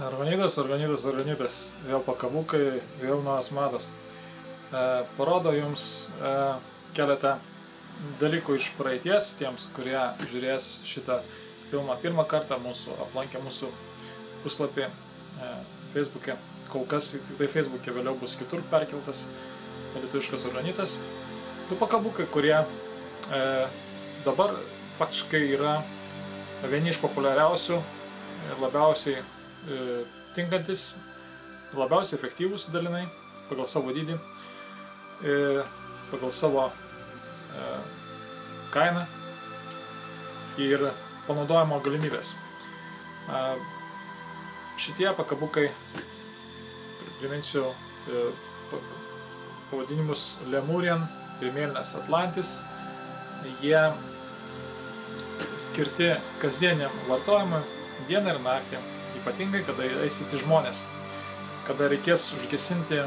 Organidas, vėl pakabukai, vėl naujas madas. Parodo jums keletą dalykų iš praeities tiems, kurie žiūrės šitą filmą pirmą kartą, aplankė mūsų puslapį Facebook'e. Kol kas tik tai Facebook'e, vėliau bus kitur perkeltas lietuviškas Organitas. Du pakabukai, kurie dabar faktiškai yra vieni iš populiariausių ir labiausiai tinkantis, labiausiai efektyvūs dalinai pagal savo dydį, pagal savo kainą ir panaudojimo galimybės. Šitie pakabukai, priminsiu pavadinimus Lemurian ir Mėlynas Atlantis, jie skirti kasdieniam vartojimui dieną ir naktį, ypatingai kada eisite žmonės, kada reikės užgesinti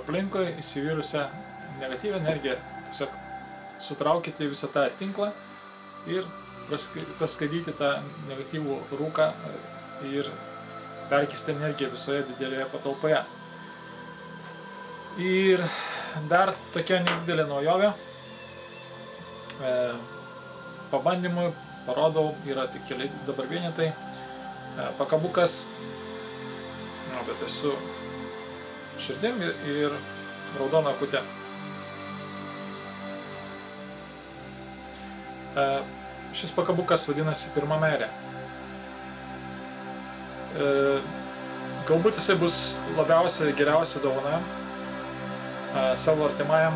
aplinkui įsivyrusią negatyvią energiją. Tiesiog sutraukite visą tą tinklą ir paskaidyti tą negatyvų rūką ir perkeisti energiją visoje didelėje patalpoje. Ir dar tokia nedidelė naujovė. Pabandymui parodau, yra tik keli dabar vienetai. Pakabukas, bet su širdim ir raudona akute. Šis pakabukas vadinasi Pirma meilė. Galbūt jisai bus labiausiai geriausia dovana savo artimajam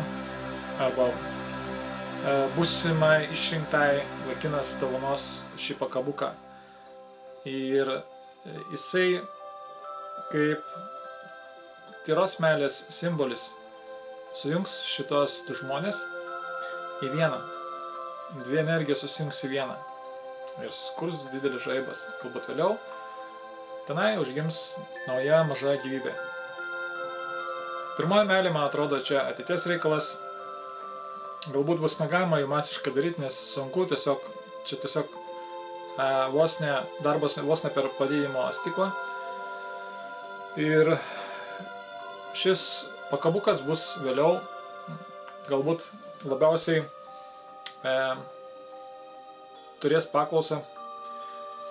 arba būsimai išrinktai vaikinas dovanos šį pakabuką. Ir jisai kaip tyros meilės simbolis sujungs šitos du žmonės į vieną. Dvi energijos susijungs į vieną ir skurs didelis žaibas. Galbūt vėliau tenai užgims nauja maža gyvybė. Pirmoji meilė, man atrodo, čia ateities reikalas. Galbūt bus negalima jų masiškai daryti, nes sunku, čia tiesiog darbas vos ne per padėjimo stiklą. Ir šis pakabukas bus vėliau galbūt labiausiai turės paklausą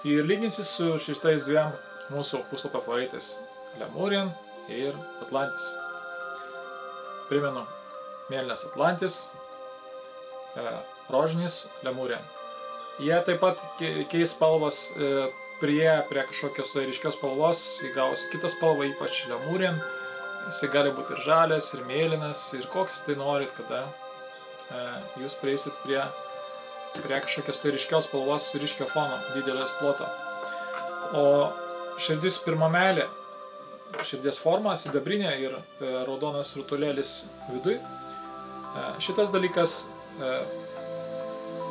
ir lyginsis su šitais dviem mūsų puslapio favoritais Lemurian ir Atlantis. Primenu, Mėlynas Atlantis, rožinis Lemurian. Jie taip pat keis spalvas prie kažkokios ryškios spalvos, įgaus kitą spalvą, ypač Lemurian. Jisai gali būti ir žalias, ir mėlynas, ir koks tai norit, kada jūs prieisit prie kažkokios tai ryškios spalvos su ryškio fono, didelės ploto. O širdis Pirma meilė, širdies forma, sidabrinė ir raudonas rutulėlis viduj. Šitas dalykas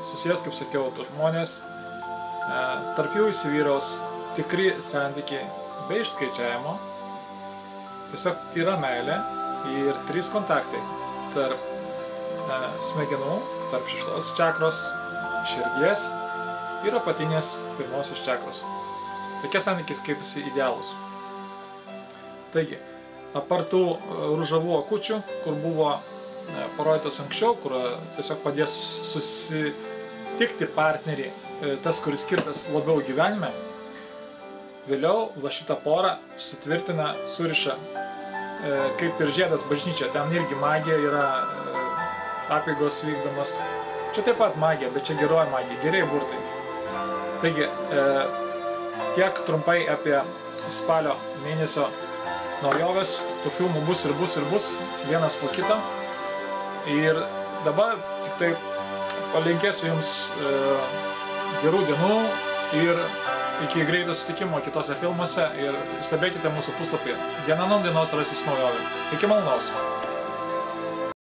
susijęs, kaip sakiau, du žmonės, tarp jų įsivyraus tikri santykiai be išskaičiavimo, tiesiog tyra meilė ir trys kontaktai tarp smegenų, tarp šeštos čakros, širdies ir apatinės pirmosios čakros. Tokie santykiai skaitosi idealūs. Taigi, apart tų ružavų akučių, kur buvo parodytos anksčiau, kur tiesiog padės susitikti partnerį, tas, kuris skirtas labiau gyvenime, vėliau va šitą porą sutvirtina, suriša, kaip ir žiedas bažnyčia. Ten irgi magija yra, apeigos vykdomos. Čia taip pat magija, bet čia geroji magija, geriai burtai. Taigi, tiek trumpai apie spalio mėnesio naujovės. Tų filmų bus ir bus ir bus, vienas po kito. Ir dabar tik taip palinkėsiu jums gerų dienų ir iki greito susitikimo kitose filmuose ir stebėkite mūsų puslapį. Diena nuo dienos rasis naujovė. Iki malonaus.